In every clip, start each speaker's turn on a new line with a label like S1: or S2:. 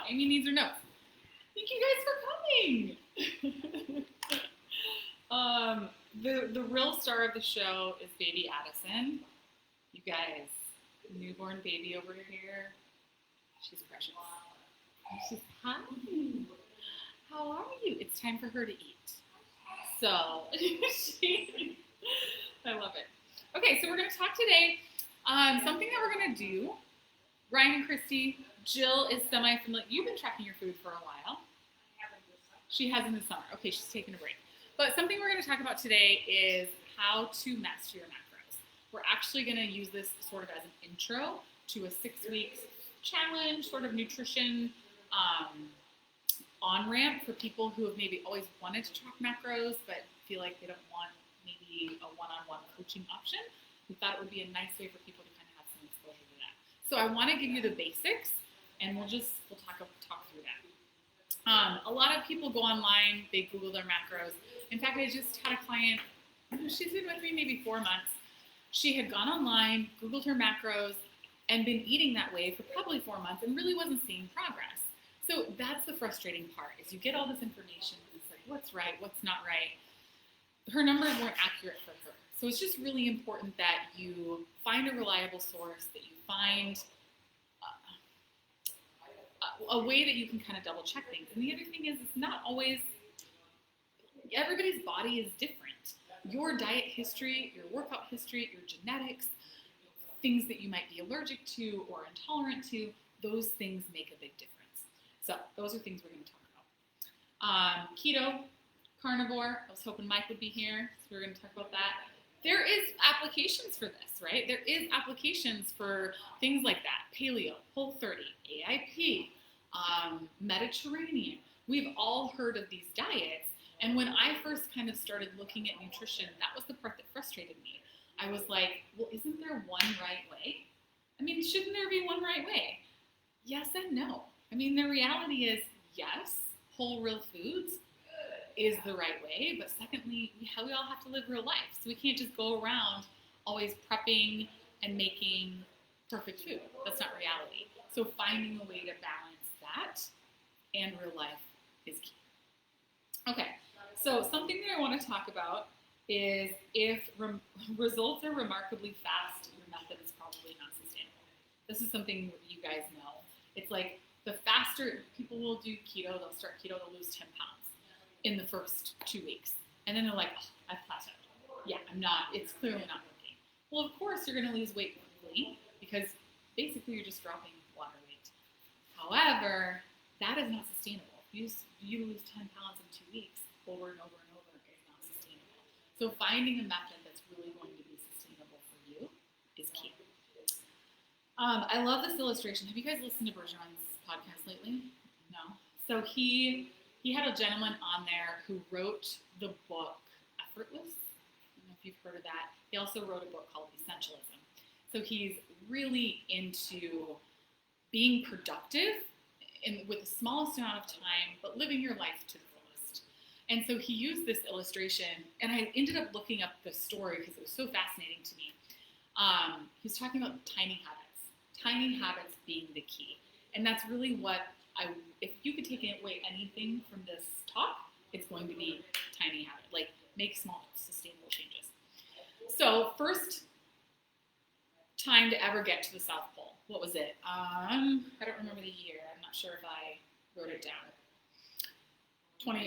S1: Amy needs her notes. Thank you guys for coming. The real star of the show is baby Addison. You guys, newborn baby over here. She's precious. She's hi. How are you? It's time for her to eat. So I love it. Okay, so we're going to talk today. Something that we're going to do. Ryan and Christy, Jill is semi-familiar. You've been tracking your food for a while. She has in the summer. Okay, she's taking a break. But something we're going to talk about today is how to master your macros. We're actually going to use this sort of as an intro to a 6-week challenge, sort of nutrition on-ramp for people who have maybe always wanted to track macros but feel like they don't want maybe a one-on-one coaching option. We thought it would be a nice way for people to kind of have some exposure to that. So I want to give you the basics, and we'll talk through that. A lot of people go online, they Google their macros. In fact, I just had a client, she's been with me maybe 4 months. She had gone online, Googled her macros, and been eating that way for probably 4 months and really wasn't seeing progress. So that's the frustrating part, is you get all this information, and it's like, what's right, what's not right. Her numbers weren't accurate for her. So it's just really important that you find a reliable source, that you find a way that you can kind of double check things. And the other thing is, it's not always, everybody's body is different. Your diet history, your workout history, your genetics, things that you might be allergic to or intolerant to, those things make a big difference. So those are things we're going to talk about. Keto, carnivore, I was hoping Mike would be here, so we're going to talk about that. There is applications for this, right? There is applications for things like that. Paleo, Whole30, AIP, Mediterranean. We've all heard of these diets. And when I first kind of started looking at nutrition, that was the part that frustrated me. I was like, well, isn't there one right way? I mean, shouldn't there be one right way? Yes and no. I mean, the reality is, yes, whole real foods is the right way, but secondly, we all have to live real life. So we can't just go around always prepping and making perfect food. That's not reality. So finding a way to balance that and real life is key. Okay, so something that I want to talk about is if results are remarkably fast, your method is probably not sustainable. This is something you guys know. It's like the faster people will do keto, they'll start keto, they'll lose 10 pounds in the first 2 weeks. And then they're like, oh, I've plateaued. Yeah, it's clearly not working. Well, of course, you're going to lose weight quickly because basically you're just dropping water weight. However, that is not sustainable. You lose 10 pounds in 2 weeks over and over and over is not sustainable. So finding a method that's really going to be sustainable for you is key. I love this illustration. Have you guys listened to Bergeron's podcast lately? No. So he had a gentleman on there who wrote the book Effortless. I don't know if you've heard of that. He also wrote a book called Essentialism. So he's really into being productive with the smallest amount of time, but living your life to the fullest. And so he used this illustration, and I ended up looking up the story because it was so fascinating to me. He was talking about tiny habits being the key. And that's really what if you could take away anything from this talk, it's going to be tiny habit, like make small, sustainable changes. So first time to ever get to the South Pole, what was it? I don't remember the year. I'm not sure if I wrote it down.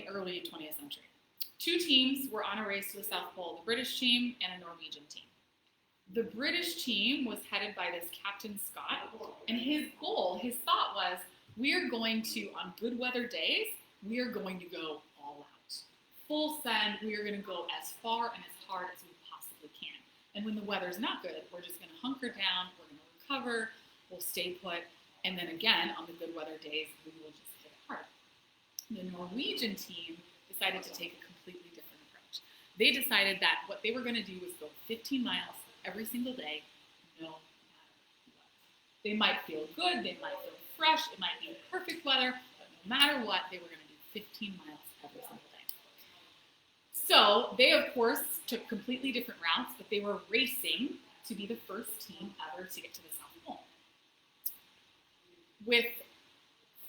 S1: Early 20th century. 2 teams were on a race to the South Pole, the British team and a Norwegian team. The British team was headed by this Captain Scott, and his thought was, we are going to, on good weather days, we are going to go all out. Full send, we are going to go as far and as hard as we possibly can. And when the weather's not good, we're just going to hunker down, we're going to recover, we'll stay put, and then again, on the good weather days, we will just hit it hard. The Norwegian team decided to take a completely different approach. They decided that what they were going to do was go 15 miles every single day, no matter what. They might feel good, they might feel fresh, it might be perfect weather, but no matter what, they were going to do 15 miles every single day. So they, of course, took completely different routes, but they were racing to be the first team ever to get to the South Pole. With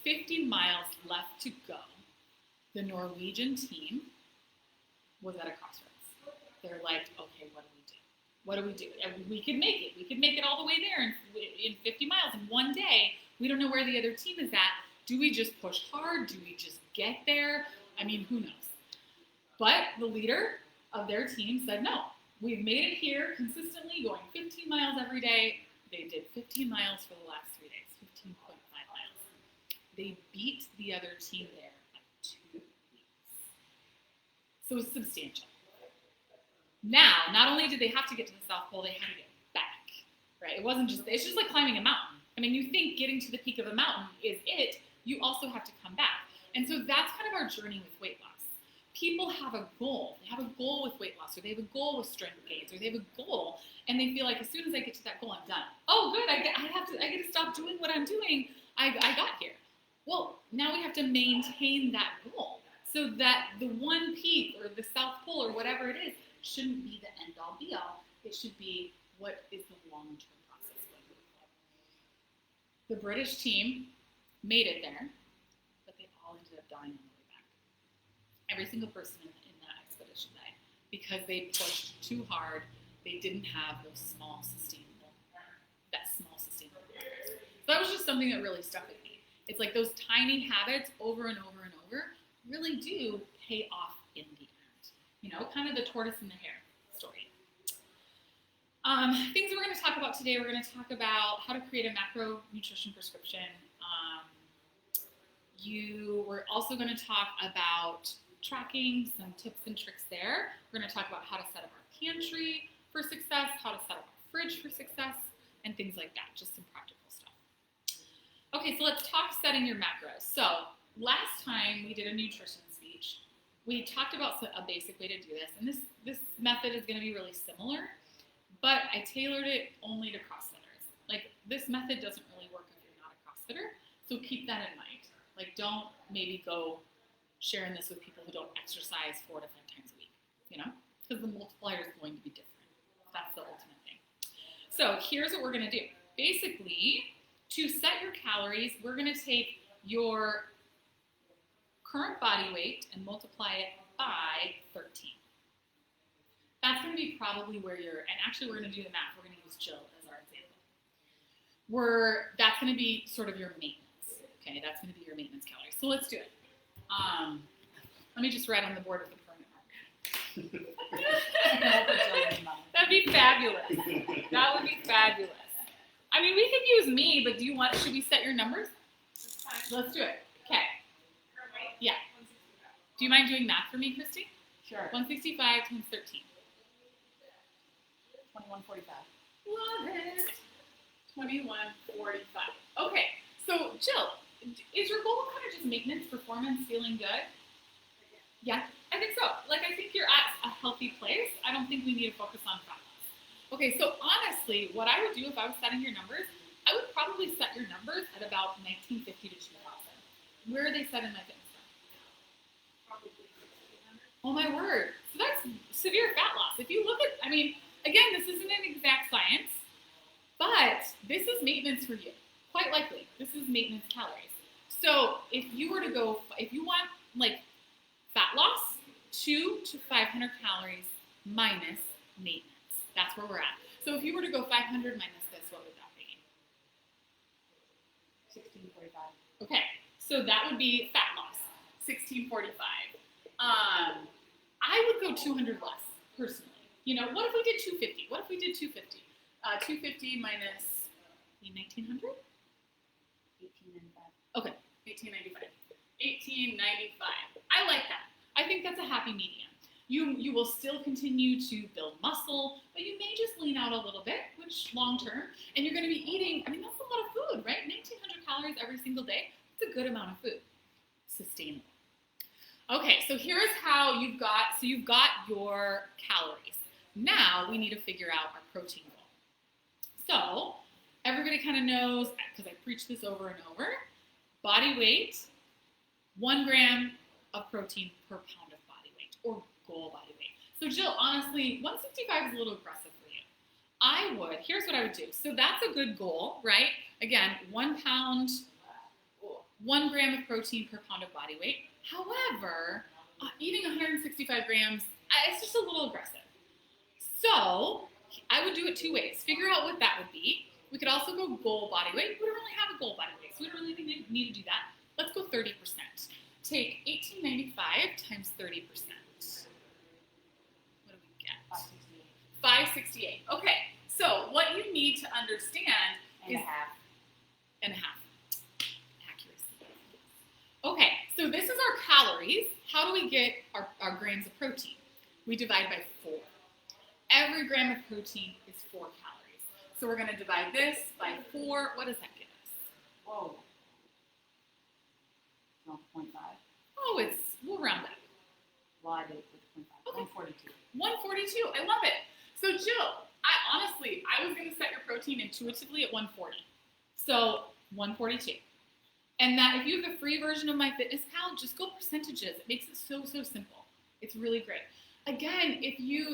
S1: 50 miles left to go, the Norwegian team was at a crossroads. They're like, okay, what do we do? What do we do? And we could make it. We could make it all the way there in 50 miles in one day. We don't know where the other team is at. Do we just push hard? Do we just get there? I mean, who knows? But the leader of their team said, no, we've made it here consistently, going 15 miles every day. They did 15 miles for the last 3 days, 15.5 miles. They beat the other team there by 2 weeks. So it's substantial. Now, not only did they have to get to the South Pole, they had to get back, right? It's just like climbing a mountain. I mean, you think getting to the peak of a mountain is it, you also have to come back. And so that's kind of our journey with weight loss. People have a goal. They have a goal with weight loss, or they have a goal with strength gains, or they have a goal, and they feel like as soon as I get to that goal, I'm done. Oh, good, I get to stop doing what I'm doing. I got here. Well, now we have to maintain that goal so that the one peak or the South Pole or whatever it is shouldn't be the end-all, be-all. It should be what is the long-term process going to look like. The British team made it there, but they all ended up dying on the way back. Every single person in that expedition died because they pushed too hard. They didn't have those small sustainable progress. So that was just something that really stuck with me. It's like those tiny habits over and over and over really do pay off in the end. You know, kind of the tortoise and the hare story. Things we're going to talk about today, we're going to talk about how to create a macro nutrition prescription. We're also going to talk about tracking, some tips and tricks there. We're going to talk about how to set up our pantry for success, how to set up our fridge for success, and things like that, just some practical stuff. Okay, so let's talk setting your macros. So last time we did a nutrition speech, we talked about a basic way to do this, and this method is going to be really similar, but I tailored it only to CrossFitters. Like, this method doesn't really work if you're not a CrossFitter, so keep that in mind. Like, don't maybe go sharing this with people who don't exercise 4 to 5 times a week, you know, because the multiplier is going to be different. That's the ultimate thing. So here's what we're going to do. Basically, to set your calories, we're going to take your current body weight and multiply it by 13. That's going to be probably where and actually we're going to do the math. We're going to use Jill as our example. That's going to be sort of your maintenance. Okay, that's going to be your maintenance calories. So let's do it. Let me just write on the board with the permanent marker. That'd be fabulous. That would be fabulous. I mean, we could use me, but should we set your numbers? Let's do it. Okay. Yeah. Do you mind doing math for me, Christy?
S2: Sure.
S1: 165 times 13.
S2: 2145.
S1: Love it. 2145. Okay. So, Jill, is your goal kind of just maintenance, performance, feeling good? Yeah, I think so. Like, I think you're at a healthy place. I don't think we need to focus on fat loss. Okay, so honestly, what I would do if I was setting your numbers, I would probably set your numbers at about 1950 to 2000. Where are they set in my fitness plan? Oh my word. So that's severe fat loss. If you look at, I mean, again, this isn't an exact science, but this is maintenance for you. Quite likely, this is maintenance calories. So if you want like fat loss, 200 to 500 calories minus maintenance. That's where we're at. So if you were to go 500 minus this, what would that be?
S2: 1645.
S1: Okay, so that would be fat loss, 1645. I would go 200 less, personally. You know, what if we did 250? What if we did 250? 250 minus 1900?
S2: 1895.
S1: Okay, 1895. 1895. I like that. I think that's a happy medium. You will still continue to build muscle, but you may just lean out a little bit, which long term, and you're going to be eating, I mean, that's a lot of food, right? 1,900 calories every single day. It's a good amount of food. Sustainable. Okay, so here's how you've got your calories. Now we need to figure out our protein goal. So everybody kind of knows, because I preach this over and over, body weight, 1 gram of protein per pound of body weight, or goal body weight. So Jill, honestly, 165 is a little aggressive for you. Here's what I would do. So that's a good goal, right? Again, 1 pound, 1 gram of protein per pound of body weight. However, eating 165 grams, it's just a little aggressive. So I would do it 2 ways. Figure out what that would be. We could also go goal body weight. We don't really have a goal body weight, so we don't really need to do that. Let's go 30%. Take 1895 times 30%. What do we get? 568. Okay, so what you need to understand is and a half. Accuracy. Okay, so this is our calories. How do we get our grams of protein? We divide by 4. Every gram of protein is 4 calories. So we're going to divide this by 4. What does that give us?
S2: Whoa. 0.5.
S1: Oh, we'll round up.
S2: Well, I did it with 0.5.
S1: Okay.
S2: 142.
S1: 142. I love it. So Jill, I was going to set your protein intuitively at 140. So 142. And that if you have the free version of MyFitnessPal, just go percentages. It makes it so simple. It's really great. Again,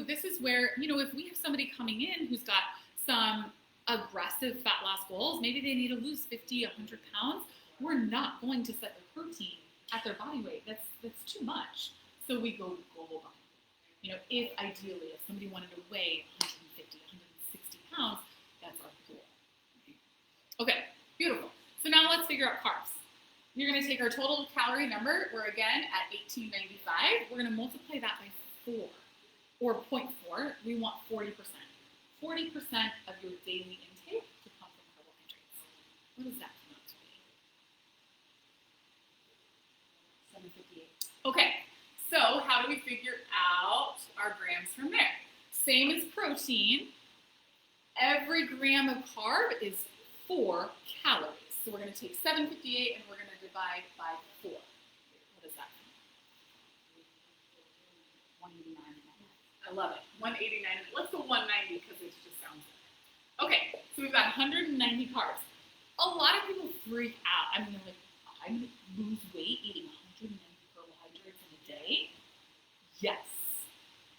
S1: this is where, if we have somebody coming in who's got some aggressive fat loss goals, maybe they need to lose 50, 100 pounds, we're not going to set their protein at their body weight. That's too much. So we go goal body. If somebody wanted to weigh 150, 160 pounds, that's our goal. Okay, beautiful. So now let's figure out carbs. You're going to take our total calorie number. We're again at 1895. We're going to multiply that by 4 or 0.4. We want 40%. 40% of your daily intake to come from carbohydrates. What does that come out to be?
S2: 758.
S1: Okay, so how do we figure out our grams from there? Same as protein. Every gram of carb is 4 calories. So we're going to take 758 and we're going to divide by 4. What is that?
S2: 189.
S1: I love it. 189. Let's go 190 because it just sounds good. Okay, so we've got 190 carbs. A lot of people freak out. I'm going to lose weight eating 190 carbohydrates in a day. Yes.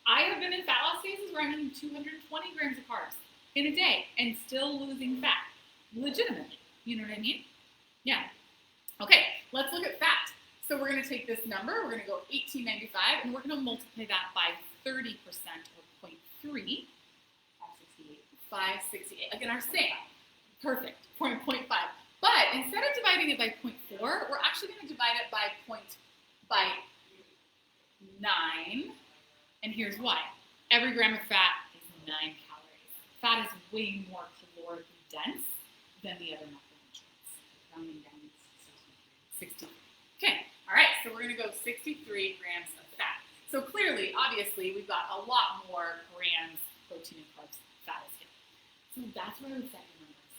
S1: I have been in fat loss phases where I'm eating 220 grams of carbs in a day and still losing fat. Legitimately. You know what I mean? Yeah. Okay, let's look at fat. So we're going to take this number, we're going to go 1895, and we're going to multiply that by 30% or 0.3. 568. 568. Again, our same. Perfect. 0.5. But instead of dividing it by 0.4, we're actually going to divide it by 9. And here's why. Every gram of fat is 9 calories. Fat is way more calorically dense than the other macronutrients.
S2: Rounding down
S1: 63. Okay, all right, so we're going to go 63 grams of fat. So clearly, obviously, we've got a lot more grams protein and carbs fat is here. So that's where I would set your numbers.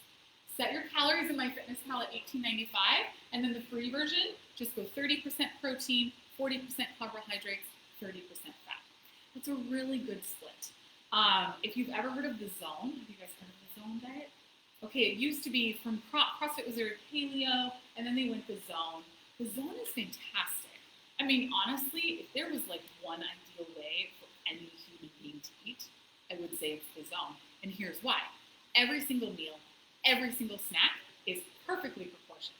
S1: Set your calories in MyFitnessPal at 1895, and then the free version, just go 30% protein, 40% carbohydrates, 30% fat. That's a really good split. If you've ever heard of the Zone, have you guys heard of the Zone diet? Okay, it used to be from CrossFit was their paleo, and then they went the Zone. The Zone is fantastic. I mean, honestly, if there was like one ideal way for any human being to eat, I would say it's the Zone. And here's why. Every single meal, every single snack is perfectly proportioned.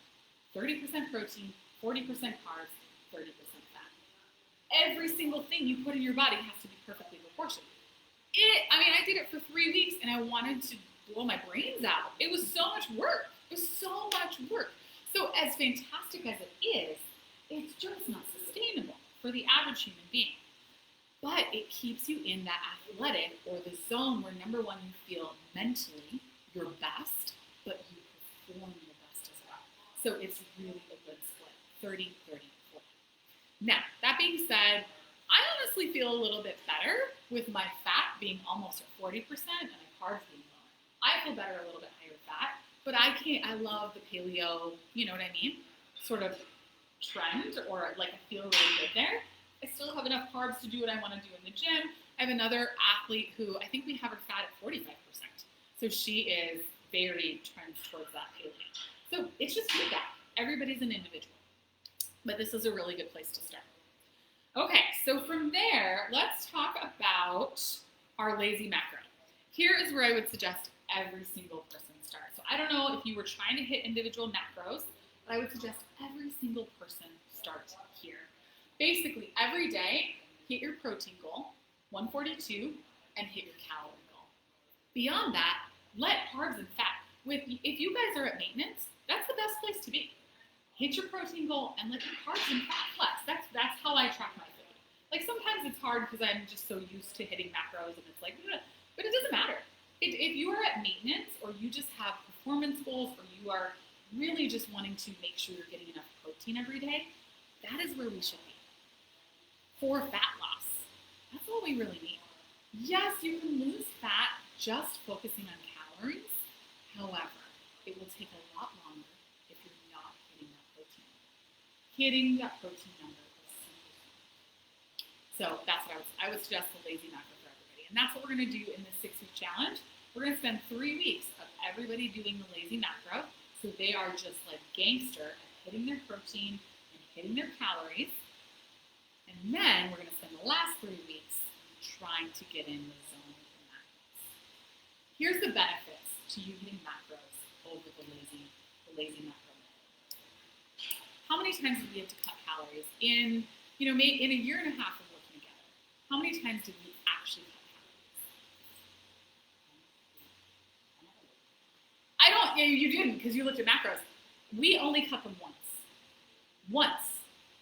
S1: 30% protein, 40% carbs, 30% fat. Every single thing you put in your body has to be perfectly proportioned. I did it for 3 weeks and I wanted to blow my brains out. It was so much work. So as fantastic as it is, it's just not sustainable for the average human being. But it keeps you in that athletic or the zone where, number one, you feel mentally your best, but you perform your best as well. So it's really a good split, 30, 30, 40. Now, that being said, I honestly feel a little bit better with my fat being almost at 40% and my carbs being lower. I feel better a little bit higher fat, but I love the paleo, you know what I mean, sort of trend, or like I feel really good there. I still have enough carbs to do what I want to do in the gym. I have another athlete who I think we have her fat at 45%. So she is very trends towards that paleo. So it's just feedback. Everybody's an individual. But this is a really good place to start. Okay, so from there, let's talk about our lazy macro. Here is where I would suggest every single person start. So I don't know if you were trying to hit individual macros, but I would suggest every every single person start here. Basically, every day, hit your protein goal, 142, and hit your calorie goal. Beyond that, let carbs and fat. If you guys are at maintenance, that's the best place to be. Hit your protein goal and let your carbs and fat flex. That's how I track my food. Like sometimes it's hard because I'm just so used to hitting macros and it's like, ugh, but it doesn't matter. If you are at maintenance or you just have performance goals or you are really just wanting to make sure you're getting enough protein every day, that is where we should be. For fat loss, that's all we really need. Yes, you can lose fat just focusing on calories. However, it will take a lot longer if you're not hitting that protein. Hitting that protein number is super. So that's what I would suggest the lazy macro for everybody. And that's what we're going to do in this 6-week challenge. We're going to spend 3 weeks of everybody doing the lazy macro. So they are just like gangster at hitting their protein and hitting their calories. And then we're going to spend the last 3 weeks trying to get in the zone of the macros. Here's the benefits to you hitting macros over the lazy macro method. How many times did we have to cut calories in, maybe in a year and a half of working together? How many times did we actually cut calories? You didn't because you looked at macros. We only cut them once,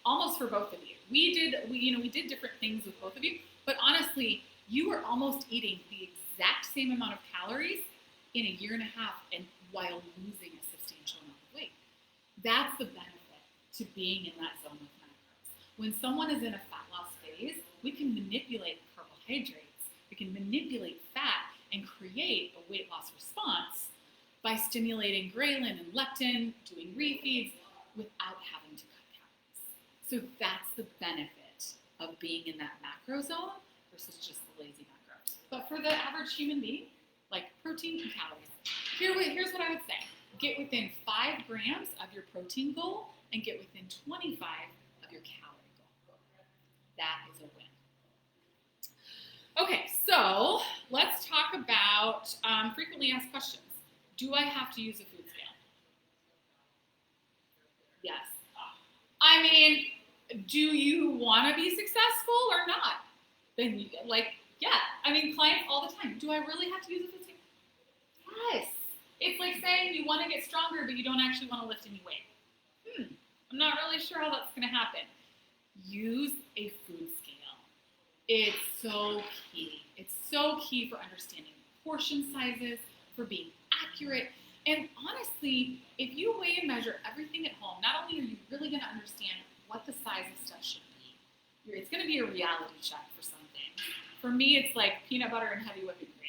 S1: almost for both of you. We did different things with both of you, but honestly, you were almost eating the exact same amount of calories in a year and a half and while losing a substantial amount of weight. That's the benefit to being in that zone of macros. When someone is in a fat loss phase, we can manipulate carbohydrates, we can manipulate fat and create a weight loss response by stimulating ghrelin and leptin, doing refeeds without having to cut calories. So that's the benefit of being in that macro zone versus just the lazy macro. But for the average human being, like protein and calories, here's what I would say. Get within 5 grams of your protein goal and get within 25 of your calorie goal. That is a win. Okay, so let's talk about frequently asked questions. Do I have to use a food scale? Yes. I mean, do you want to be successful or not? Then, clients all the time. Do I really have to use a food scale? Yes. It's like saying you want to get stronger, but you don't actually want to lift any weight. I'm not really sure how that's going to happen. Use a food scale. It's so key. It's so key for understanding portion sizes, for being accurate. And honestly, if you weigh and measure everything at home, not only are you really going to understand what the size of stuff should be, it's going to be a reality check for some things. For me, it's like peanut butter and heavy whipping cream.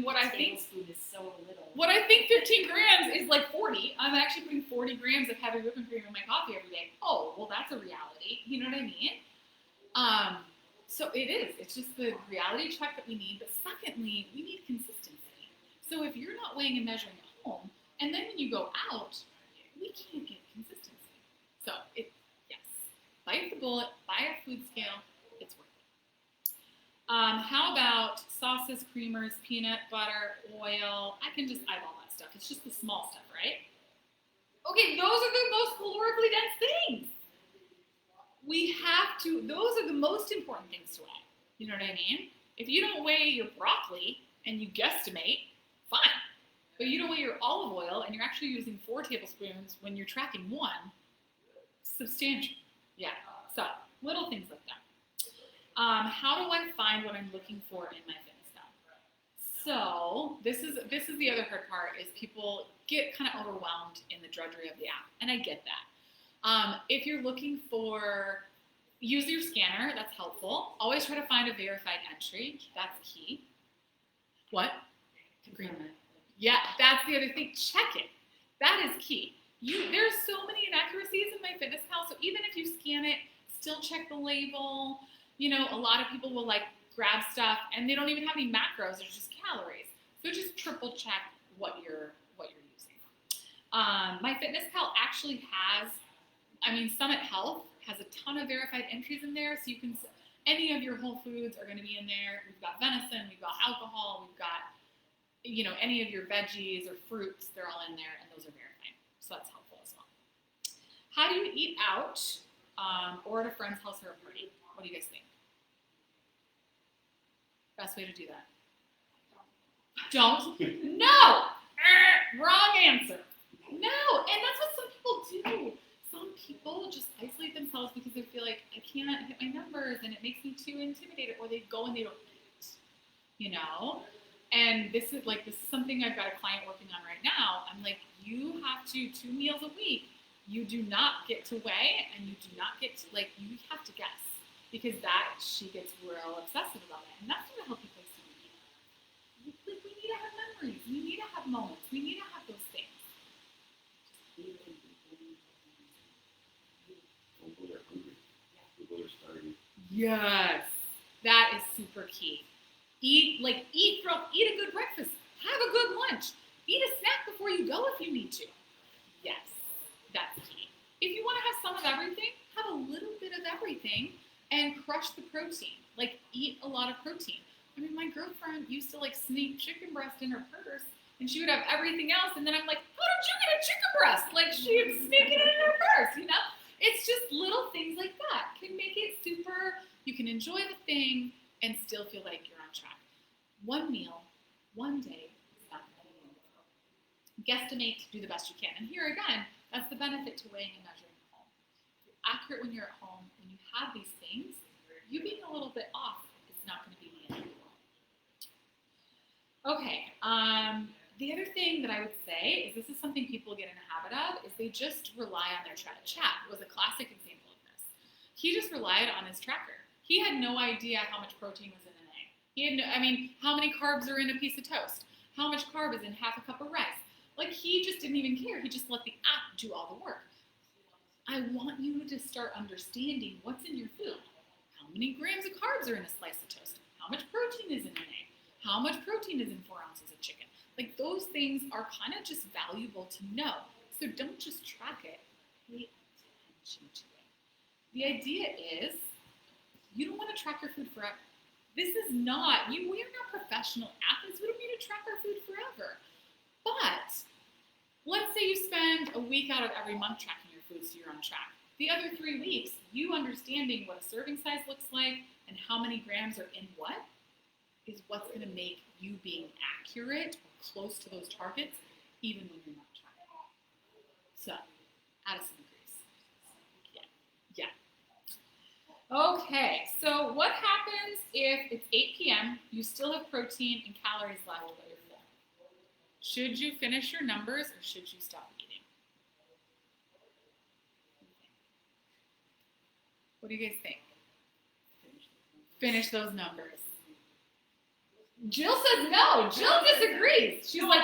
S1: What I think
S2: is so little.
S1: What I think 15 grams is like 40. I'm actually putting 40 grams of heavy whipping cream in my coffee every day. Oh, well, that's a reality. You know what I mean? So it is. It's just the reality check that we need. But secondly, we need consistency. So if you're not weighing and measuring at home, and then when you go out, we can't get consistency. So yes, bite the bullet, buy a food scale. It's worth it. How about sauces, creamers, peanut butter, oil? I can just eyeball that stuff. It's just the small stuff, right? Okay, those are the most calorically dense things. Those are the most important things to weigh. You know what I mean? If you don't weigh your broccoli and you guesstimate, fine. But you don't weigh your olive oil and you're actually using 4 tablespoons when you're tracking 1, substantial. Yeah, so little things like that. How do I find what I'm looking for in my fitness pal? So this is the other hard part is people get kind of overwhelmed in the drudgery of the app, and I get that. If you're looking for, use your scanner, that's helpful. Always try to find a verified entry, that's key. What? Agreement. Yeah, that's the other thing, check it. That is key. There's so many inaccuracies in my fitness pal, so even if you scan it, still check the label. A lot of people will grab stuff and they don't even have any macros, there's just calories. So just triple check what you're using. My fitness pal actually has, Summit Health has a ton of verified entries in there, so you can, any of your whole foods are going to be in there. We've got venison, we've got alcohol, we've got, any of your veggies or fruits, they're all in there, and those are verified. So that's helpful as well. How do you eat out or at a friend's house or a party? What do you guys think? Best way to do that? Don't. No! Wrong answer. No, and that's what some people do. Some people just isolate themselves because they feel like I can't hit my numbers and it makes me too intimidated, or they go and they don't eat, you know? And this is something I've got a client working on right now. I'm like, you have to 2 meals a week. You do not get to weigh, and you do not get to, you have to guess, because she gets real obsessive about it, and that's going to help you place to eat. We need to have memories. We need to have moments. We need to have those things.
S3: Don't go there hungry. Don't go there starving.
S1: Yes, that is super key. Eat a good breakfast. Have a good lunch. Eat a snack before you go if you need to. Yes, that's key. If you want to have some of everything, have a little bit of everything and crush the protein. Eat a lot of protein. I mean, my girlfriend used to sneak chicken breast in her purse, and she would have everything else, and then I'm like, how did you get a chicken breast? She would sneak it in her purse, you know? It's just little things like that can make it super, you can enjoy the thing and still feel like you're on track. 1 meal, 1 day is not going to be. Guesstimate, do the best you can. And here again, that's the benefit to weighing and measuring at home. You're accurate when you're at home. When you have these things, you being a little bit off is not going to be the end of the world. Okay, the other thing that I would say is this is something people get in a habit of, is they just rely on their chat. Chat was a classic example of this. He just relied on his tracker. He had no idea how much protein was in an egg. He had how many carbs are in a piece of toast? How much carb is in half a cup of rice? He just didn't even care. He just let the app do all the work. I want you to start understanding what's in your food. How many grams of carbs are in a slice of toast? How much protein is in an egg? How much protein is in 4 ounces of chicken? Those things are kind of just valuable to know. So don't just track it, pay attention to it. The idea is you don't want to track your food forever. We are not professional athletes. We don't need to track our food forever. But let's say you spend a week out of every month tracking your food so you're on track. The other 3 weeks, you understanding what a serving size looks like and how many grams are in what is what's going to make you being accurate or close to those targets even when you're not tracking. So, Addison agrees. Yeah. Okay, so what happens if it's 8 p.m., you still have protein and calories left, but you're full? Should you finish your numbers or should you stop eating? What do you guys think? Finish those numbers. Jill says no. Jill disagrees. She's like,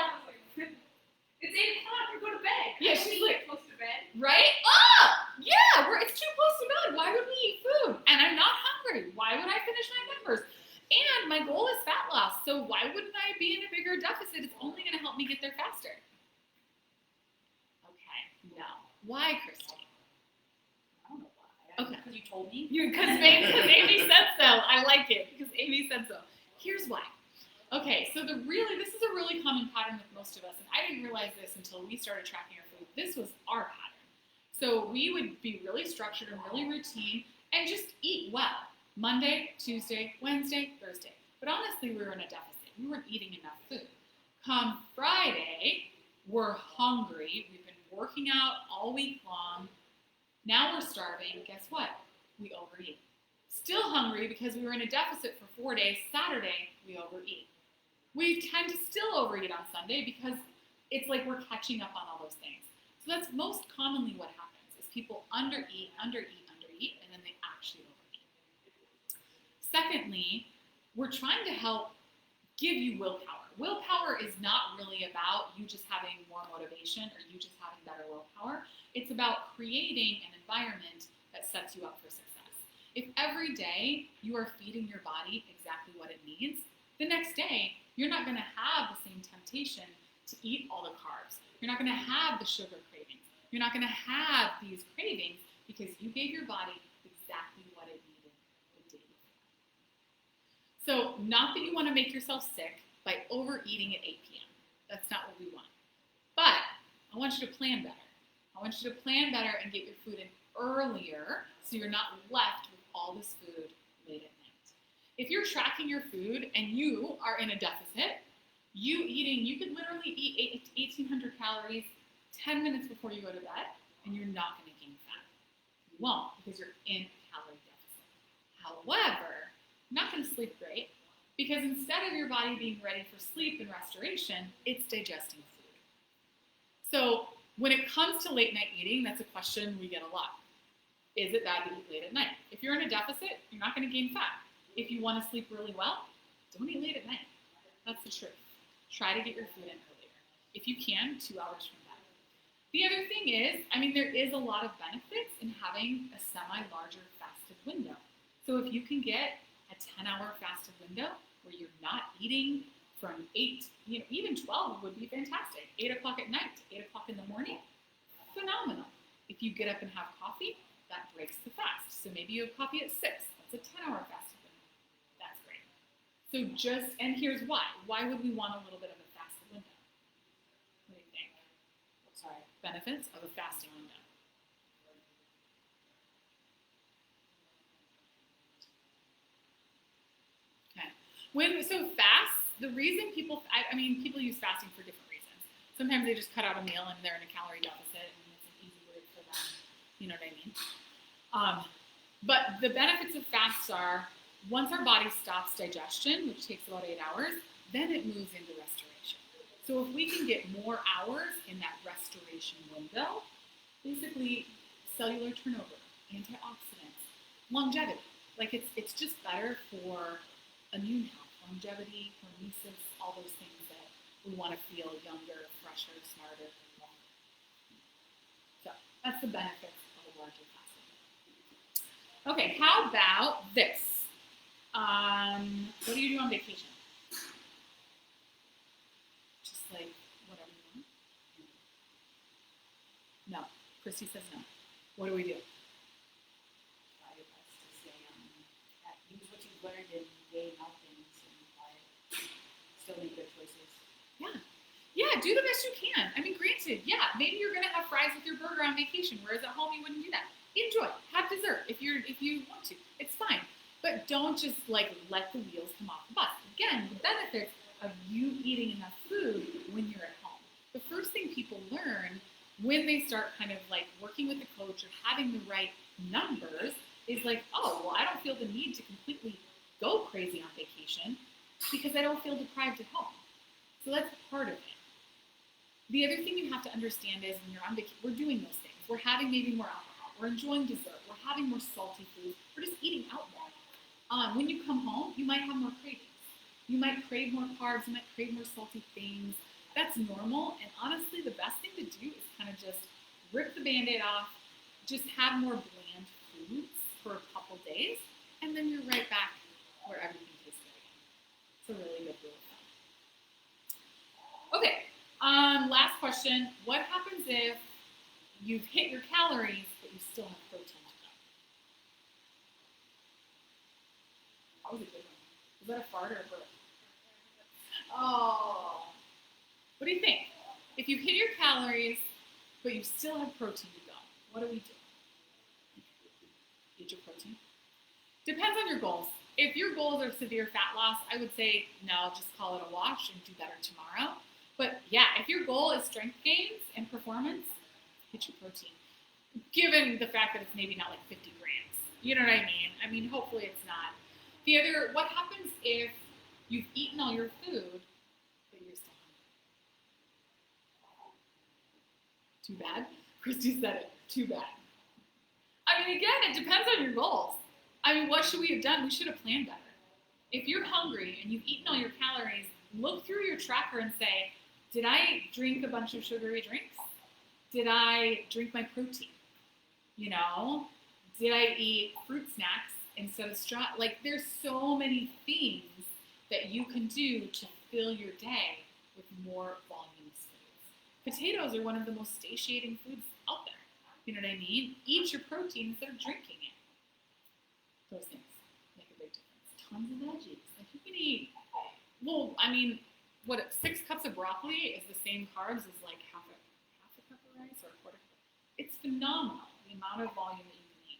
S2: It's 8 o'clock. We go to bed.
S1: Yeah, she's like,
S2: close to bed.
S1: right? Oh, yeah, it's too close to bed. Why would we eat food? And I'm not hungry. Why would I finish my numbers? And my goal is fat loss, so why wouldn't I be in a bigger deficit? It's only going to help me get there faster. Okay, no. Why, Christy?
S2: I don't know why.
S1: Okay.
S2: Because you told me.
S1: Because Amy said so. I like it because Amy said so. Here's why. Okay, so this is a really common pattern with most of us, and I didn't realize this until we started tracking our food. This was our pattern. So we would be really structured and really routine and just eat well. Monday, Tuesday, Wednesday, Thursday. But honestly, we were in a deficit. We weren't eating enough food. Come Friday, we're hungry. We've been working out all week long. Now we're starving. Guess what? We overeat. Still hungry because we were in a deficit for 4 days. Saturday, we overeat. We tend to still overeat on Sunday because it's like we're catching up on all those things. So that's most commonly what happens is people undereat, and then they actually overeat. Secondly, we're trying to help give you willpower. Willpower is not really about you just having more motivation or you just having better willpower. It's about creating an environment that sets you up for success. If every day you are feeding your body exactly what it needs, the next day you're not going to have the same temptation to eat all the carbs. You're not going to have the sugar cravings. You're not going to have these cravings because you gave your body exactly what it needed the day before. So not that you want to make yourself sick by overeating at 8 p.m. That's not what we want. But I want you to plan better. I I want you to plan better and get your food in earlier so you're not left with all this food late at night. If you're tracking your food and you are in a deficit, you could literally eat 1,800 calories 10 minutes before you go to bed, and you're not going to gain fat. You won't, because you're in a calorie deficit. However, you're not going to sleep great, because instead of your body being ready for sleep and restoration, it's digesting food. So when it comes to late night eating, that's a question we get a lot. Is it bad to eat late at night? If you're in a deficit, you're not going to gain fat. If you want to sleep really well, don't eat late at night. That's the truth. Try to get your food in earlier. If you can, 2 hours from bed. The other thing is, there is a lot of benefits in having a semi-larger fasted window. So if you can get a 10-hour fasted window where you're not eating from 8, even 12 would be fantastic. 8 o'clock at night to 8 o'clock in the morning, phenomenal. If you get up and have coffee, that breaks the fast. So maybe you have coffee at 6. That's a 10-hour fasted window. That's great. So and here's why. Why would we want a little bit of a fasted window? What do you think? Sorry, benefits of a fasting window. So fast, the reason people use fasting for different reasons. Sometimes they just cut out a meal and they're in a calorie deficit and it's an easy way for them. You know what I mean? But the benefits of fasts are, once our body stops digestion, which takes about 8 hours, then it moves into restoration. So if we can get more hours in that restoration window, basically cellular turnover, antioxidants, longevity. It's just better for immune health, longevity, hormesis, all those things that we want to feel younger, fresher, smarter. So that's the benefits of a larger fasting. Okay, how about this? What do you do on vacation? Just like whatever you want? No. Christy says no. What do we do?
S2: Try your best to stay use what you've learned and weigh out things and still make good choices.
S1: Yeah, do the best you can. Granted, maybe you're gonna have fries with your burger on vacation, whereas at home you wouldn't do that. Enjoy, have dessert if you want to. It's fine, but don't just let the wheels come off the bus. Again, the benefits of you eating enough food when you're at home. The first thing people learn when they start kind of working with the coach or having the right numbers is I don't feel the need to completely go crazy on vacation because I don't feel deprived at home. So that's part of it. The other thing you have to understand is when you're on vacation, we're doing those things. We're having maybe more alcohol. We're enjoying dessert. We're having more salty foods. We're just eating out more. When you come home, you might have more cravings. You might crave more carbs. You might crave more salty things. That's normal. And honestly, the best thing to do is kind of just rip the Band-Aid off, just have more bland foods for a couple days, and then you're right back where everything tastes good again. It's a really good rule of thumb. Okay, last question. What happens if you've hit your calories, but you still have protein to go? That was a good one. Was that a fart or a burp? Oh. What do you think? If you hit your calories, but you still have protein to go, what do we do? Eat your protein. Depends on your goals. If your goals are severe fat loss, I would say no, just call it a wash and do better tomorrow. But if your goal is strength gains and performance, hit your protein. Given the fact that it's maybe not 50 grams. You know what I mean? Hopefully it's not. What happens if you've eaten all your food, but you're still hungry? Too bad? Christy said it. Too bad. Again, it depends on your goals. What should we have done? We should have planned better. If you're hungry and you've eaten all your calories, look through your tracker and say, did I drink a bunch of sugary drinks? Did I drink my protein? Did I eat fruit snacks instead of straw? There's so many things that you can do to fill your day with more voluminous foods. Potatoes are one of the most satiating foods out there. You know what I mean? Eat your protein instead of drinking it. Those things make a big difference. Tons of veggies. You can eat, 6 cups of broccoli is the same carbs as half a cup of rice or a quarter cup. It's phenomenal, the amount of volume that you can eat.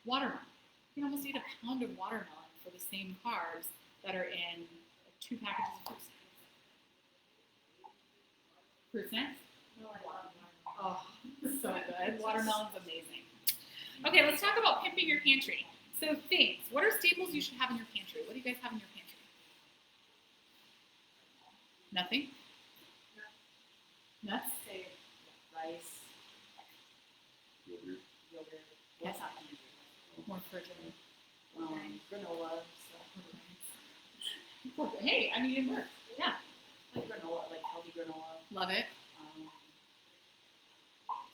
S1: Watermelon. You can almost eat a pound of watermelon for the same carbs that are in like 2 packages of fruit snacks. Fruit snacks?
S2: No, I love watermelon.
S1: Oh, so good. Watermelon's amazing. Okay, let's talk about pimping your pantry. So things. What are staples you should have in your pantry? What do you guys have in your pantry? Nothing? Nuts?
S2: Say rice,
S3: Yogurt.
S2: yogurt.
S1: Yes.
S2: That's not easy.
S1: More frigid.
S2: Granola stuff.
S1: Hey, I mean, it works. Yeah.
S2: Like granola, like healthy granola.
S1: Love it.
S2: Um,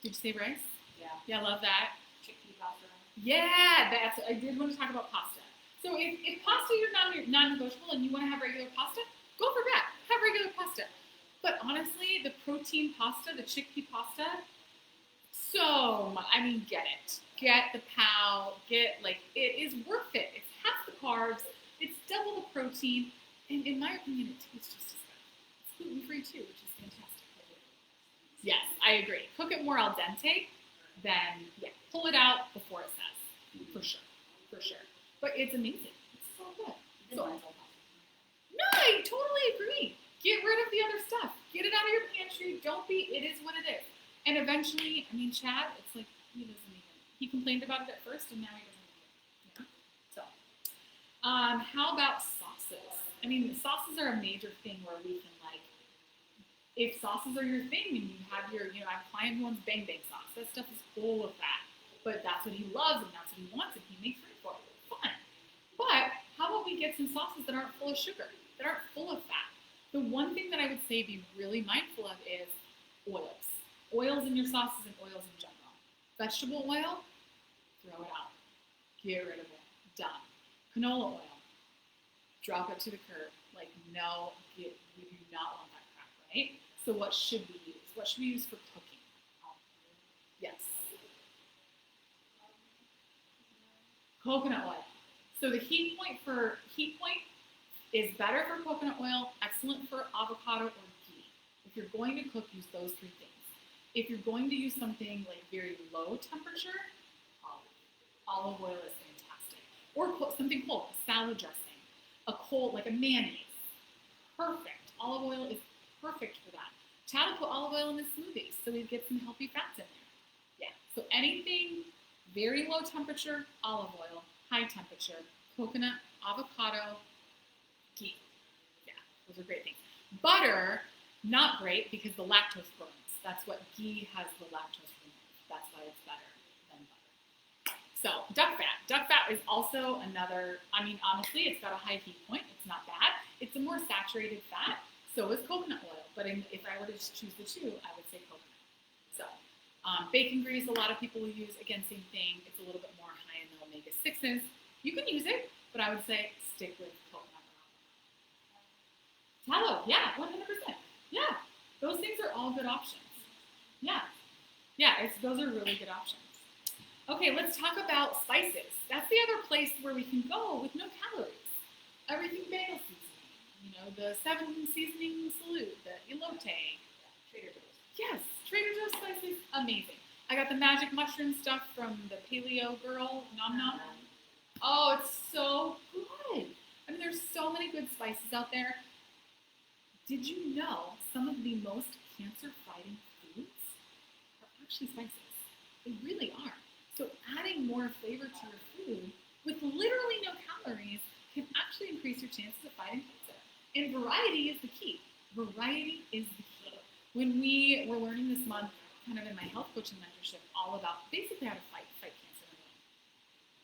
S1: Did you say rice?
S2: yeah,
S1: Yeah, love that.
S2: chickpea pasta.
S1: Yeah, I did want to talk about pasta. So if pasta you're non-negotiable and you want to have regular pasta, go for that. Have regular pasta. But honestly, the protein pasta, the chickpea pasta, so much. I mean, get it. Get the it is worth it. It's half the carbs. It's double the protein. And in my opinion, it tastes just as good. It's gluten-free too, which is fantastic. Yes, I agree. Cook it more al dente, then pull it out before it says. For sure. But it's amazing. It's so good. So, no, I totally agree. Get rid of the other stuff. Get it out of your pantry. It is what it is. And eventually, I mean, Chad, it's like he complained about it at first and now he doesn't even. So, how about sauces? I mean, sauces are a major thing where we can if sauces are your thing and you have I have a client who wants bang bang sauce. That stuff is full of fat. But that's what he loves and that's what he wants and he makes room for it. Fine. But how about we get some sauces that aren't full of sugar, that aren't full of fat? The one thing that I would say be really mindful of is oils. Oils in your sauces and oils in general. Vegetable oil, throw it out. Get rid of it. Done. Canola oil, drop it to the curb. We do not want that crap, right? So what should we use? What should we use for cooking? Yes. Coconut oil. So the heat point is better for coconut oil, excellent for avocado or ghee. If you're going to cook, use those 3 things. If you're going to use something like very low temperature, olive oil is fantastic. Or something cold, a salad dressing, a cold, like a mayonnaise. Perfect. Olive oil is perfect for that. Chad will put olive oil in his smoothies, so we get some healthy fats in there. Yeah. So anything very low temperature, olive oil, high temperature, coconut, avocado, ghee. Yeah, those are great things. Butter, not great because the lactose burns. That's what ghee has the lactose removed. That's why it's better than butter. So duck fat. Duck fat is also another, honestly, it's got a high heat point. It's not bad. It's a more saturated fat. So is coconut oil. But if I were to just choose the 2, I would say coconut. So bacon grease, a lot of people will use. Again, same thing. It's a little bit more high in the omega-6s. You can use it, but I would say stick with coconut oil. Tallow, yeah, 100%. Yeah, those things are all good options. Yeah, those are really good options. Okay, let's talk about spices. That's the other place where we can go with no calories. Everything bagel seasoning, the 7 seasoning salute, the elote.
S2: Trader Joe's.
S1: Yes, Trader Joe's spices, amazing. I got the magic mushroom stuff from the Paleo Girl, Nom Nom. Oh, it's so good. There's so many good spices out there. Did you know some of the most cancer-fighting foods are actually spices? They really are. So adding more flavor to your food with literally no calories can actually increase your chances of fighting cancer. And variety is the key. Variety is the key. When we were learning this month, kind of in my health coaching mentorship, all about basically how to fight cancer.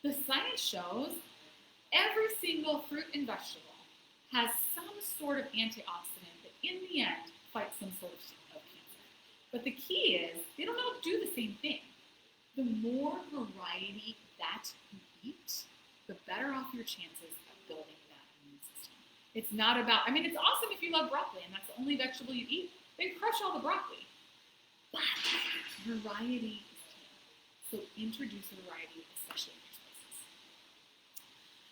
S1: The science shows every single fruit and vegetable has some sort of antioxidant that in the end fights some sort of cancer. But the key is they don't all do the same thing. The more variety that you eat, the better off your chances of building that immune system. It's not about, it's awesome if you love broccoli and that's the only vegetable you eat. Then crush all the broccoli. But variety is key. So introduce a variety, especially in your spices.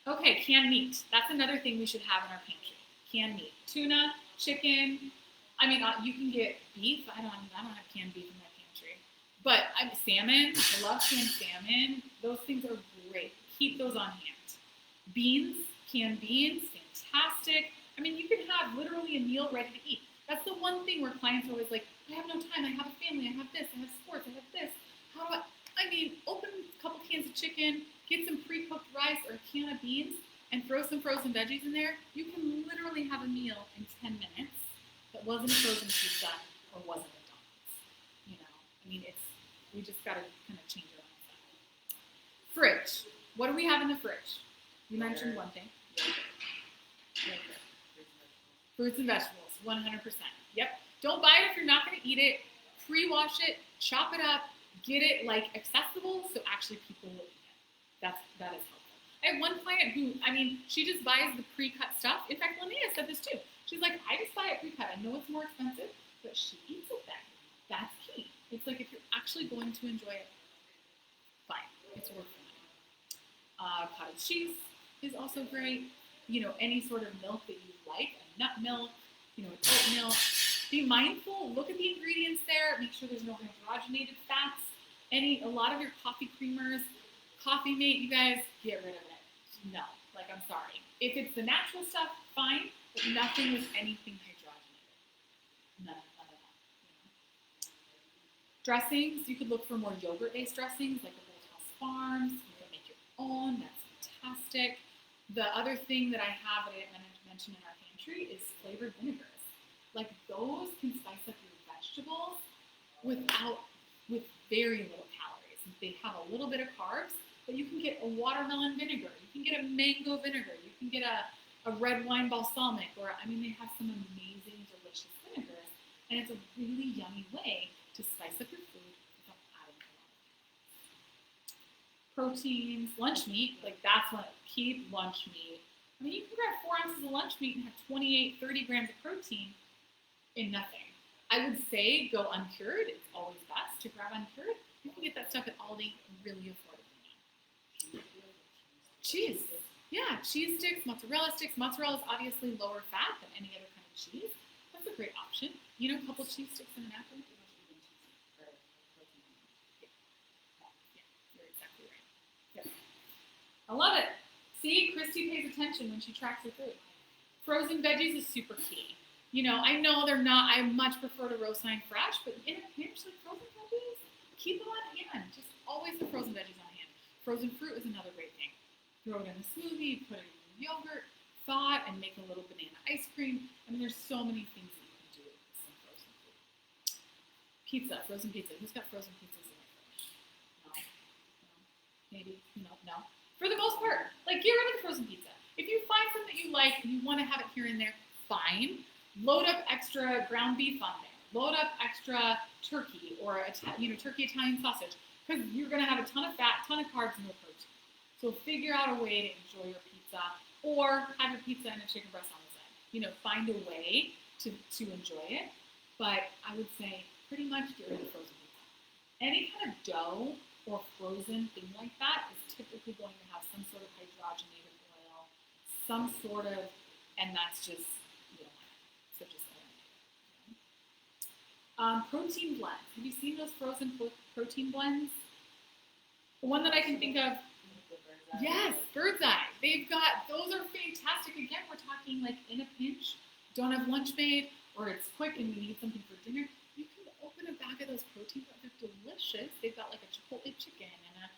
S1: Okay, canned meat. That's another thing we should have in our pantry. Canned meat. Tuna, chicken. You can get beef. I don't have canned beef in my pantry. But salmon, I love canned salmon. Those things are great. Keep those on hand. Beans, canned beans, fantastic. I mean, you can have literally a meal ready to eat. That's the one thing where clients are always like, I have no time, I have a family, I have this, I have sports, I have this. How do I mean, open a couple cans of chicken, get some pre-cooked rice or a can of beans, and throw some frozen veggies in there. You can literally have a meal in 10 minutes that wasn't a frozen pizza or wasn't McDonald's. You know, I mean, we just got to kind of change our mindset. Fridge. What do we have in the fridge? You mentioned one thing. Fruits and vegetables, 100%. Yep. Don't buy it if you're not going to eat it. Pre-wash it, chop it up, get it like accessible so actually people will eat it. That is helpful. I have one client who, I mean, she just buys the pre-cut stuff. In fact, Linnea said this too. She's like, I just buy it pre-cut. I know it's more expensive, but she eats it then. That's key. It's like if you're actually going to enjoy it, fine. It's worth the money. Cottage cheese is also great. You know, any sort of milk that you like, a nut milk, you know, an oat milk. Be mindful, look at the ingredients there, make sure there's no hydrogenated fats. A lot of your coffee creamers, Coffee Mate, you guys, get rid of it. No, like I'm sorry. If it's the natural stuff, fine, but nothing with anything hydrogenated. None of that. You know? Dressings, you could look for more yogurt-based dressings, like the Old House Farms. You can make your own, that's fantastic. The other thing that I have that I mentioned in our pantry is flavored vinegars. Like those can spice up your vegetables with very little calories. They have a little bit of carbs, but you can get a watermelon vinegar, you can get a mango vinegar, you can get a red wine balsamic, they have some amazing, delicious vinegars, and it's a really yummy way to spice up your food without adding a lot of proteins, lunch meat, like that's what, keep lunch meat. I mean, you can grab 4 ounces of lunch meat and have 28, 30 grams of protein in nothing. I would say go uncured. It's always best to grab uncured. You can get that stuff at Aldi really affordably. Cheese. Yeah, cheese sticks, mozzarella sticks. Mozzarella is obviously lower fat than any other kind of cheese. That's a great option. You know, a couple cheese sticks and an apple. Yeah, you're exactly right. Yep. I love it. See, Christy pays attention when she tracks her food. Frozen veggies is super key. You know, I know they're not, I much prefer to roast mine fresh, but in a pinch, like frozen veggies, keep them on hand. Just always the frozen veggies on hand. Frozen fruit is another great thing. Throw it in a smoothie, put it in yogurt, thaw it, and make a little banana ice cream. I mean, there's so many things that you can do with some frozen food. Pizza, frozen pizza. Who's got frozen pizzas in their fridge? No? Maybe? No. For the most part, like get rid of the frozen pizza. If you find something that you like and you want to have it here and there, fine. Load up extra ground beef on there. Load up extra turkey or turkey Italian sausage because you're going to have a ton of fat, ton of carbs, no protein. So figure out a way to enjoy your pizza or have your pizza and a chicken breast on the side. You know, find a way to enjoy it. But I would say pretty much get rid of frozen pizza. Any kind of dough or frozen thing like that is typically going to have some sort of hydrogenated oil, some sort of, and that's just, so just eliminate it. Protein blends. Have you seen those frozen protein blends? The one that I can think of, yes, Bird's Eye. Those are fantastic. Again, we're talking like in a pinch, don't have lunch made, or it's quick and we need something for dinner. You can open a bag of those protein blends. They're delicious. They've got like a chipotle chicken and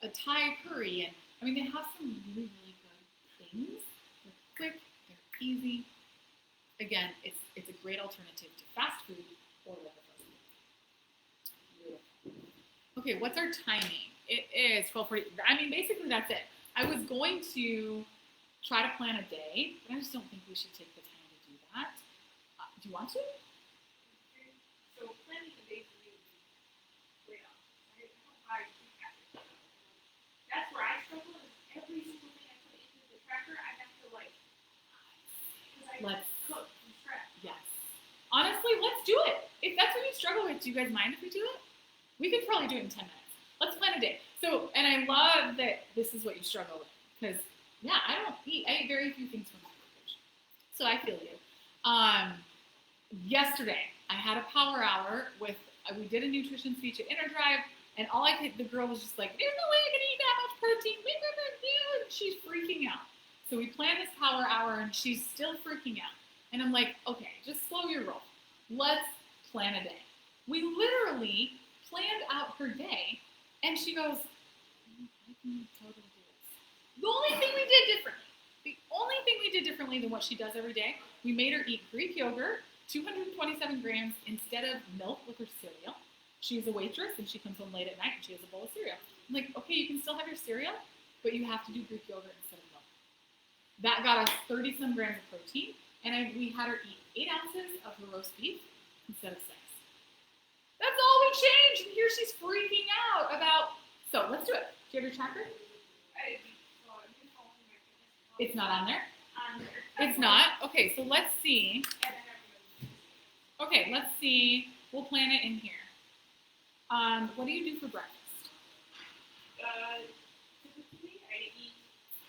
S1: a Thai curry, and I mean they have some really, really good things. They're quick, they're easy. Again, it's a great alternative to fast food or whatever. Beautiful. Okay, what's our timing? It is 12:40. I mean, basically that's it. I was going to try to plan a day, but I just don't think we should take the time to do that. Do you want to?
S2: So planning the day for me would be way off. I don't buy food packets. That's where I struggle is every single thing I put into the tracker, I have to like, because I cook from scratch.
S1: Yes. Honestly, let's do it. If that's what you struggle with, do you guys mind if we do it? We could probably do it in 10 minutes. Let's plan a day. So, and I love that this is what you struggle with. Because, yeah, I eat very few things from my fridge. So I feel you. Yesterday, I had a power hour with we did a nutrition speech at Inner Drive, and the girl was just like, there's no way I can eat that much protein. And she's freaking out. So we planned this power hour, and she's still freaking out. And I'm like, okay, just slow your roll. Let's plan a day. We literally planned out her day, and she goes, I can totally do this. The only thing we did differently than what she does every day, we made her eat Greek yogurt, 227 grams instead of milk with her cereal. She's a waitress, and she comes home late at night, and she has a bowl of cereal. I'm like, okay, you can still have your cereal, but you have to do Greek yogurt instead of milk. That got us 30-some grams of protein, and we had her eat 8 ounces of her roast beef instead of 6. That's all we changed, and here she's freaking out about. So let's do it. Do you have your tracker? It's not on there? It's not? Okay, so let's see. Okay, let's see. We'll plan it in here. What do you do for breakfast?
S2: Typically, I eat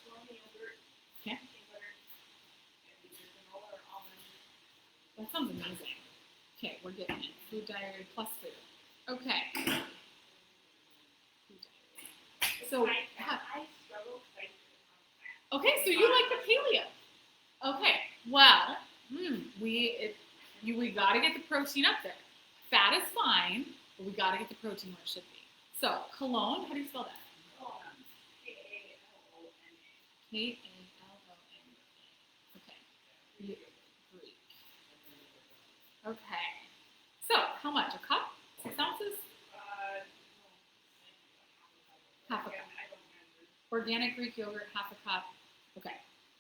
S2: warm yogurt,
S1: Okay.
S2: peanut butter, and either granola or almond.
S1: That sounds amazing. Okay, we're getting it. Food diary plus food. Okay. Food diary. So,
S2: I struggle because I eat
S1: okay, so you like the paleo. Okay, well, we got to get the protein up there. Fat is fine, but we got to get the protein where it should be. So, cologne, how do you spell that?
S2: K-A-L-O-N-A.
S1: K-A-L-O-N-A. Okay. Greek. Okay. So, how much? A cup? 6 ounces? Half a cup.
S2: I don't remember.
S1: Organic Greek yogurt, half a cup. Okay.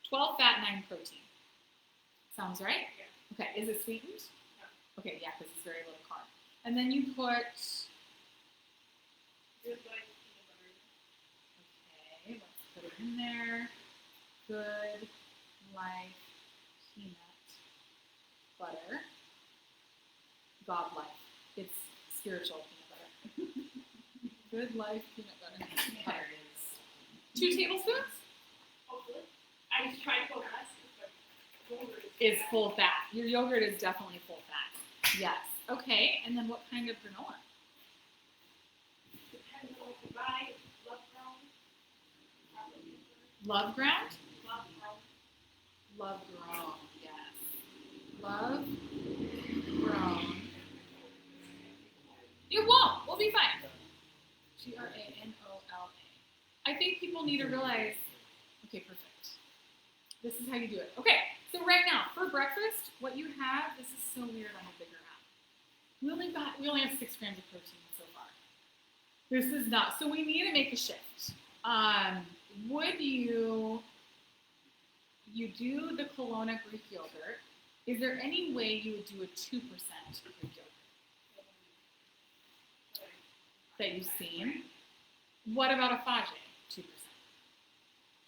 S1: 12 fat, 9 protein. Sounds right?
S2: Yeah.
S1: Okay. Is it sweetened?
S2: No.
S1: Okay, yeah, because it's very little carb. And then you put.
S2: Good like peanut butter.
S1: Okay, let's put it in there. Good life peanut butter. God life. It's spiritual peanut butter. Good life peanut butter. Butter is 2 tablespoons.
S2: Hopefully. I just tried to go less, but yogurt
S1: Is full fat. Your yogurt is definitely full fat. Yes. Okay, and then what kind of granola?
S2: depends on what you buy.
S1: Love
S2: Love ground.
S1: ground?
S2: Love ground.
S1: Love grown, yes. Love grown. You won't. We'll be fine. Granola. I think people need to realize. Okay, perfect. This is how you do it. Okay, so right now for breakfast, what you have. This is so weird on a bigger app. We only have 6 grams of protein so far. This is not. So we need to make a shift. Would you do the Kelowna Greek yogurt? Is there any way you would do a 2% Greek yogurt that you've seen? What about a Fage? 2%.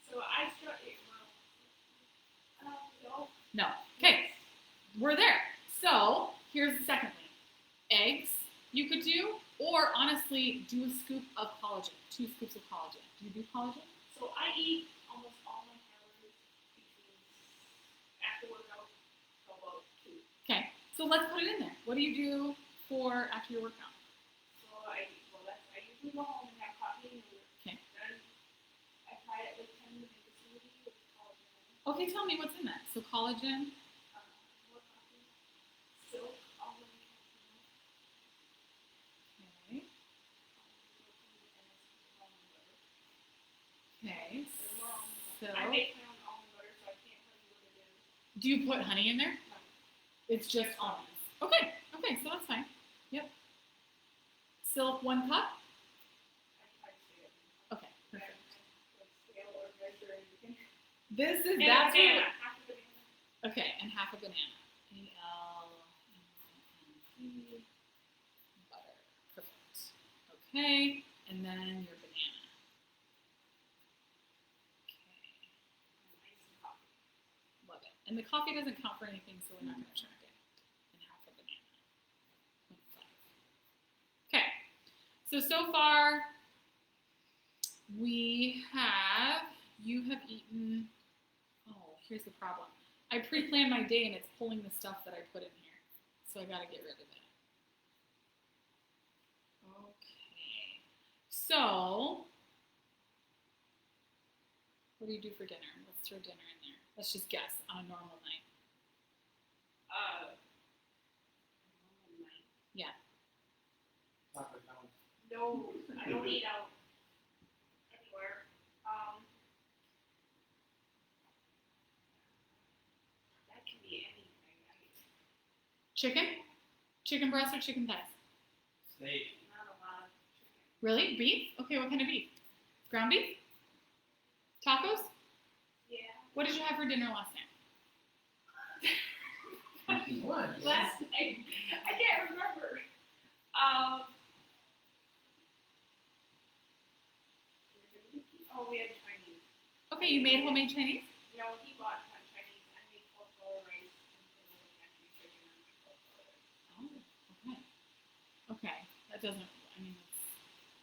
S2: So I started. No.
S1: No. Okay, we're there. So here's the second thing. Eggs you could do, or honestly, do a scoop of collagen. 2 scoops of collagen. Do you do collagen?
S2: So I eat almost all my calories between after workout, so about 2.
S1: Okay, so let's put it in there. What do you do for after your workout?
S2: So I usually go home and have coffee and yogurt.
S1: Okay.
S2: Then I try it with 10 minute smoothie with collagen.
S1: Okay, tell me what's in that. So collagen.
S2: More coffee, silk, almond,
S1: Okay. Okay. So
S2: I make my own almond butter, so I can't tell you what it is.
S1: do you put honey in there?
S2: No.
S1: It's just almonds. Okay. Okay, so that's fine. Yep. Silk 1 cup.
S2: I try to stay up.
S1: Okay, perfect.
S2: Scale or measure anything.
S1: This is
S2: And
S1: that's
S2: a banana,
S1: what.
S2: half a banana.
S1: Okay, and half a banana. A-L-M-O-N-E. Butter. Perfect. Okay, and then your banana. Okay,
S2: Ice and coffee.
S1: love it. And the coffee doesn't count for anything, so we're not going to track it. And half a banana. 0.5. Okay, so far you have eaten. Oh, here's the problem. I pre-planned my day and it's pulling the stuff that I put in here. So I gotta get rid of it. So, what do you do for dinner? Let's throw dinner in there. Let's just guess on a normal night. Yeah.
S2: No, I don't eat out anywhere. That can be anything.
S1: Chicken? Chicken breast or chicken thighs?
S4: Steak.
S2: Not a lot of chicken.
S1: Really? Beef? Okay, what kind of beef? Ground beef? Tacos?
S2: Yeah.
S1: What did you have for dinner last night?
S4: What?
S2: Last night, I can't remember. Oh, we had Chinese.
S1: Okay, you made homemade Chinese?
S2: No, he bought Chinese. I made coleslaw rice and little country chicken and coleslaw rice.
S1: Oh, okay. Okay, that doesn't, I mean, it's,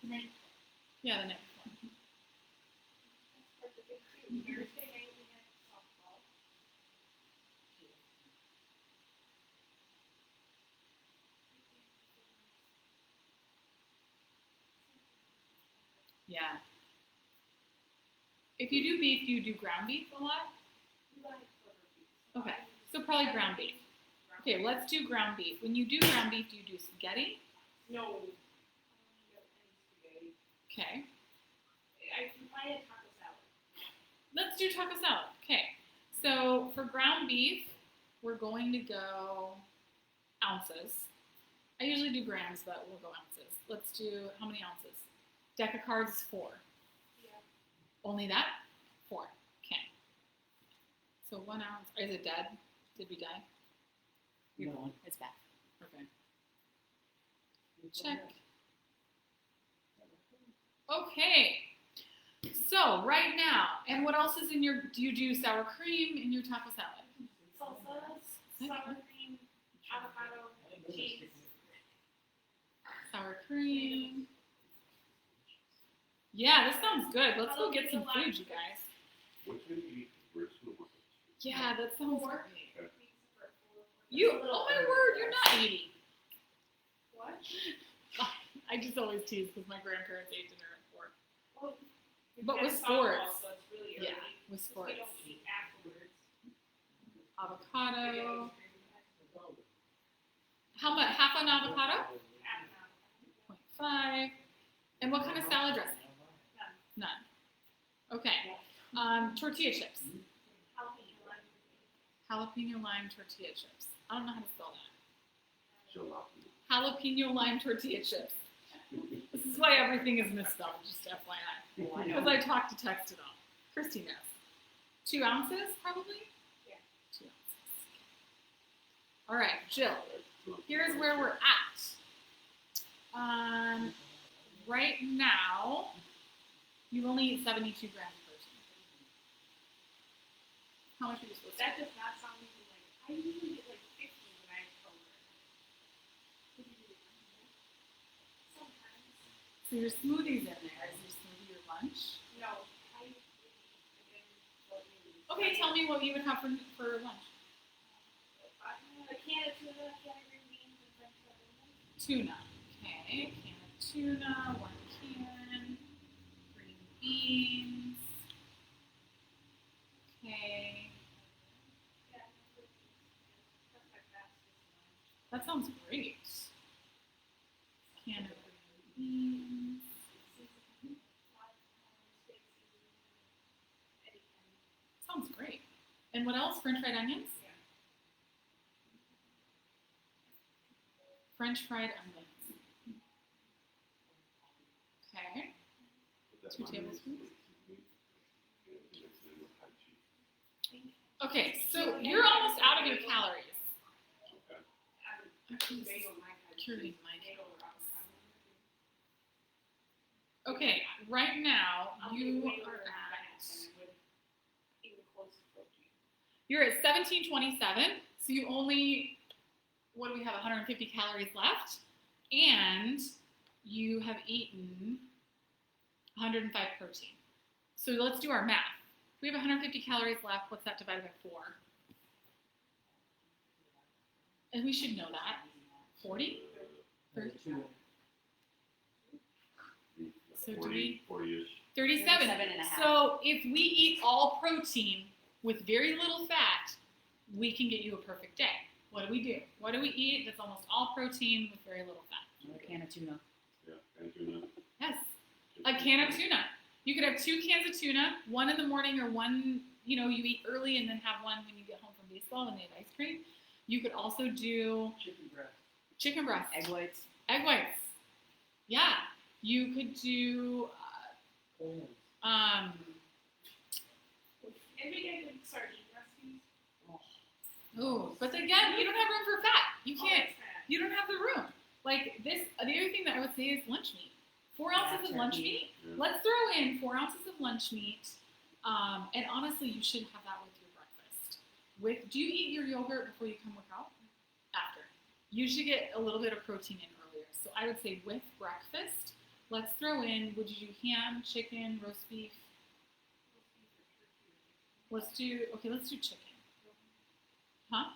S2: And then
S1: yeah, the next one.
S2: that's part of it too. Thursday night we had softball.
S1: Yeah. If you do beef, do you do ground beef a lot?
S2: We like quarter beef.
S1: Okay, so probably ground beef. Okay, let's do ground beef. When you do ground beef, do you do spaghetti?
S2: No. I don't eat any spaghetti.
S1: Okay.
S2: I can buy a taco salad.
S1: Let's do taco salad. Okay. So for ground beef, we're going to go ounces. I usually do grams, but we'll go ounces. Let's do, how many ounces? Deck of cards is 4.
S2: Yeah.
S1: Only that? 4. Okay. So 1 ounce. Is it dead? Did we die?
S4: No.
S1: It's back. Okay. Check. Okay. So right now, and what else is in your? Do you do sour cream in your taco salad?
S2: Salsas, sour cream, avocado, cheese.
S1: Sour cream. Yeah, this sounds good. Let's go get some food, you guys.
S3: What should you eat for brisket?
S1: Yeah, that sounds
S2: Pork.
S1: great. You, oh my word, you're not eating.
S2: What?
S1: I just always tease because my grandparents ate dinner at 4.
S2: Well,
S1: But with
S2: it's softball,
S1: sports.
S2: so it's really
S1: Yeah,
S2: early.
S1: with
S2: We
S1: sports.
S2: don't eat afterwards.
S1: Avocado. How much? Half an avocado?
S2: Half an hour.
S1: 0.5. And what kind of salad dressing? None. Okay. Tortilla chips. Jalapeno lime tortilla chips. I don't know how to spell that. Jalapeno lime tortilla chips. This is why everything is misspelled, just FYI. Because I talked to text it all. Christy knows. 2 ounces, probably?
S2: Yeah.
S1: 2 ounces. All right, Jill. Here's where we're at. Right now, you only eat 72 grams of protein. How much are you supposed to
S2: That
S1: eat?
S2: does not sound even like, I usually get like 50 when I program. Sometimes.
S1: So your smoothies in there. Is your smoothie your lunch?
S2: No, I again, what we
S1: Okay, tell me what you would have for lunch.
S2: a can of tuna, can of green beans, and French fries.
S1: Tuna. Okay, can of tuna, 1 can. Green beans. Okay.
S2: Yeah, that's my fastest lunch.
S1: That sounds great. Can of green beans. Sounds great. And what else? French fried onions?
S2: Yeah.
S1: French fried onions. Okay. 2 tablespoons. Okay, so you're almost out of your calories. Actually, this is curing my calories. Okay, right now you are at. You're at 1727, so you only, what do we have, 150 calories left, and you have eaten 105 protein. So let's do our math. We have 150 calories left. What's that divided by 4? And we should know that. 40? 30? So do
S3: 40,
S1: we
S3: 40-ish.
S1: 37.
S5: 37.5.
S1: So if we eat all protein with very little fat, we can get you a perfect day. What do? What do we eat that's almost all protein with very little fat?
S5: A can of tuna.
S3: Yeah, and tuna.
S1: Yes, a can of tuna. You could have 2 cans of tuna, one in the morning or one, you eat early and then have one when you get home from baseball when they have ice cream. You could also do chicken breast,
S5: Egg whites.
S1: egg whites. Yeah, you could do
S2: Every day when sardine recipes.
S1: oh, but again, you don't have room for fat. You
S2: all
S1: can't.
S2: that's fat.
S1: You don't have the room. Like this, the other thing that I would say is lunch meat. 4 ounces of lunch meat.
S3: Yeah.
S1: Let's throw in 4 ounces of lunch meat. And honestly, you should have that with your breakfast. Do you eat your yogurt before you come work out? After. You should get a little bit of protein in earlier. So I would say with breakfast, let's throw in, would you do ham, chicken, roast beef? Let's do chicken. Huh?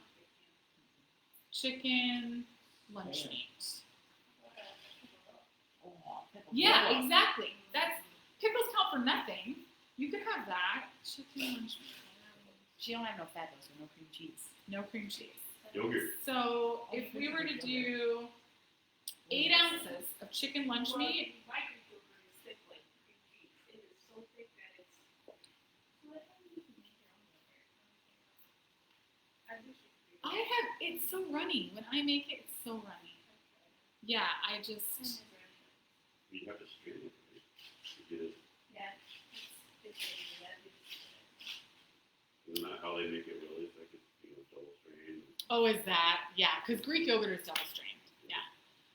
S1: Chicken, lunch
S4: Yeah.
S1: meat.
S5: Oh, pickles.
S1: Yeah, exactly. Pickles count for nothing. You could have that. Chicken, lunch meat.
S5: She don't have no fat though, so no cream cheese.
S1: No cream cheese.
S3: Yogurt.
S1: So if we were to do 8 ounces of chicken lunch
S2: Well,
S1: meat,
S2: my Greek yogurt is thick like cream cheese. It is so thick that it's. What do you make your own yogurt? I wish you could.
S1: it's so runny. When I make it, it's so runny. Yeah, I just,
S3: You have to strain it, right? To get it.
S2: Yeah, it's
S3: Isn't that how they make it really? It's like it's double strained.
S1: oh, is that? Yeah, because Greek yogurt is double strained. Yeah.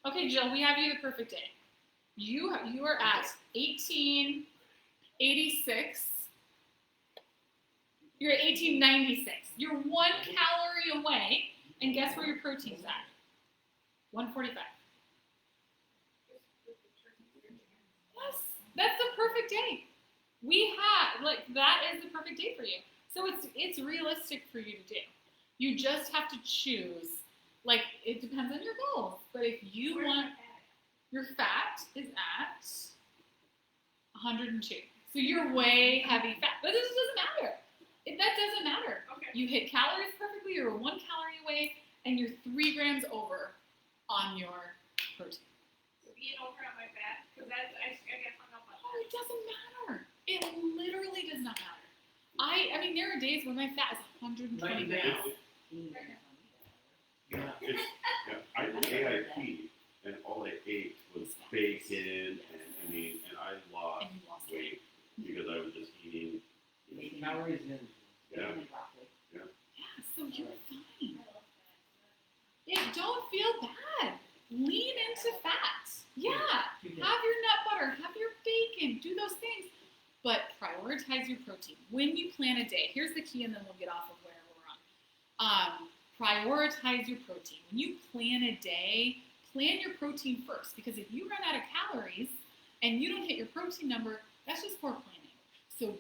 S1: Okay, Jill, we have you the perfect day. You are at 1886. You're at 1896. You're 1 calorie away, and guess where your protein's at? 145. Yes, that's the perfect day. That is the perfect day for you. So it's realistic for you to do. You just have to choose. It depends on your goals. But if you want, your fat is at 102. So you're way heavy fat. But this doesn't matter. That doesn't matter.
S2: Okay.
S1: You hit calories perfectly. You're 1 calorie away, and you're 3 grams over on your protein.
S2: So being over on my fat, because I get hung up on
S1: Oh, it doesn't matter. It literally does not matter. I mean, there are days when my fat is 120 grams.
S3: Yeah, I did AIP, and all I ate was bacon, and I lost
S1: And you lost
S3: weight because I was just eating.
S4: Calories in.
S3: Yeah.
S1: Yeah, so you're fine. Yeah, don't feel bad. Lean into fat. Yeah, have your nut butter, have your bacon, do those things. But prioritize your protein. When you plan a day, here's the key, and then we'll get off of where we're on. Prioritize your protein. When you plan a day, plan your protein first. Because if you run out of calories and you don't hit your protein number, that's just poor planning. So